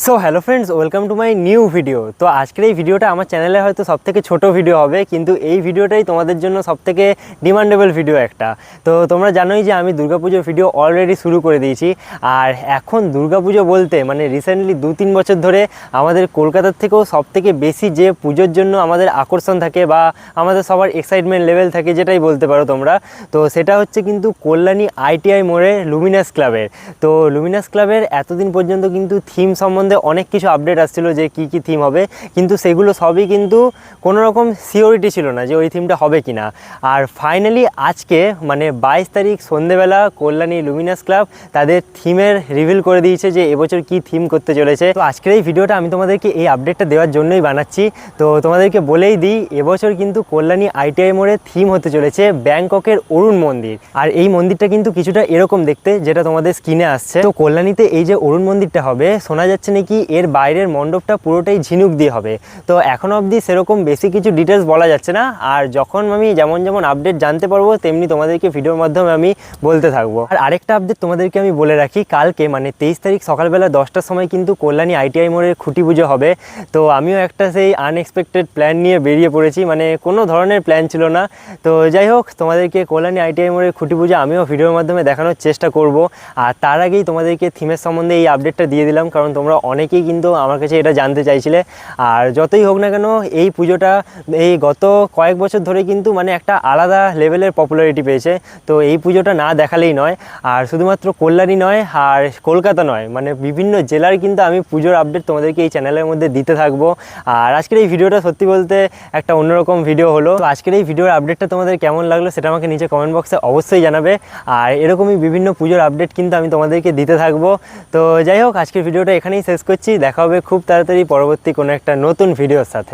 So hello friends, welcome to my new video. তো আজকের এই ভিডিওটা আমার চ্যানেলে হয়তো সবথেকে ছোট ভিডিও হবে, কিন্তু এই ভিডিওটাই তোমাদের জন্য সবথেকে ডিমান্ডেবল ভিডিও একটা। তো তোমরা জানোই যে আমি দুর্গাপুজোর ভিডিও অলরেডি শুরু করে দিয়েছি। আর এখন দুর্গাপুজো বলতে মানে রিসেন্টলি 2-3 বছর ধরে আমাদের কলকাতার থেকেও সবথেকে বেশি যে পুজোর জন্য আমাদের আকর্ষণ থাকে বা আমাদের সবার এক্সাইটমেন্ট লেভেল থাকে, যেটাই বলতে পারো তোমরা, তো সেটা হচ্ছে কিন্তু কল্যাণী আইটিআই মোড়ে লুমিনাস ক্লাবের। তো লুমিনাস ক্লাবের এতদিন পর্যন্ত কিন্তু থিম সম্বন্ধে অনেক কিছু আপডেট আসছিল যে কি কি থিম হবে, কিন্তু সেগুলো সবই কিন্তু কোনো রকম সিওরিটি ছিল না যে ওই থিমটা হবে কি না। আর ফাইনালি আজকে মানে 22 তারিখ সন্ধেবেলা কল্যাণী লুমিনাস ক্লাব তাদের থিমের রিভিল করে দিয়েছে যে এবছর কি থিম করতে চলেছে। তো আজকের এই ভিডিওটা আমি তোমাদেরকে এই আপডেটটা দেওয়ার জন্যই বানাচ্ছি। তো তোমাদেরকে বলেই দিই, এবছর কিন্তু কল্যাণী আইটিআই মোড়ে থিম হতে চলেছে ব্যাংককের অরুণ মন্দির। আর এই মন্দিরটা কিন্তু কিছুটা এরকম দেখতে, যেটা তোমাদের স্ক্রিনে আসছে। তো কল্যাণীতে এই যে অরুণ মন্দিরটা হবে, শোনা যাচ্ছে নাকি এর বাইরের মণ্ডপটা পুরোটাই ঝিনুক দিয়ে হবে। তো এখনো অবধি সেরকম বেশি কিছু ডিটেলস বলা যাচ্ছে না, আর যখন আমি যেমন যেমন আপডেট জানতে পারবো তেমনি তোমাদেরকে ভিডিওর মাধ্যমে আমি বলতে থাকবো। আর আরেকটা আপডেট তোমাদেরকে আমি বলে রাখি, কালকে মানে 23 তারিখ সকালবেলা 10টার সময় কিন্তু কল্যাণী আইটিআই মোড়ের খুঁটি পুজো হবে। তো আমিও একটা সেই আনএক্সপেক্টেড প্ল্যান নিয়ে বেরিয়ে পড়েছি, মানে কোনো ধরনের প্ল্যান ছিল না। তো যাই হোক, তোমাদেরকে কল্যাণী আইটিআই মোড়ের খুঁটি পুজো আমিও ভিডিওর মাধ্যমে দেখানোর চেষ্টা করব। আর তার আগেই তোমাদেরকে থিমের সম্বন্ধে এই আপডেটটা দিয়ে দিলাম, কারণ তোমরা অনেকেই কিন্তু আমার কাছে এটা জানতে চাইছিলে। আর যতই হোক না কেন, এই পুজোটা এই গত কয়েক বছর ধরে কিন্তু মানে একটা আলাদা লেভেলের পপুলারিটি পেয়েছে। তো এই পুজোটা না দেখালেই নয়। আর শুধুমাত্র কল্যাণী নয় আর কলকাতা নয়, মানে বিভিন্ন জেলার কিন্তু আমি পুজোর আপডেট তোমাদেরকে এই চ্যানেলের মধ্যে দিতে থাকবো। আর আজকের এই ভিডিওটা সত্যি বলতে একটা অন্যরকম ভিডিও হলো। তো আজকের এই ভিডিওর আপডেটটা তোমাদের কেমন লাগলো সেটা আমাকে নিচে কমেন্ট বক্সে অবশ্যই জানাবে। আর এরকমই বিভিন্ন পুজোর আপডেট কিন্তু আমি তোমাদেরকে দিতে থাকবো। তো যাই হোক, আজকের ভিডিওটা এখানেই শেষ করছি। দেখা হবে খুব তাড়াতাড়ি পরবর্তী কোনো একটা নতুন ভিডিওর সাথে।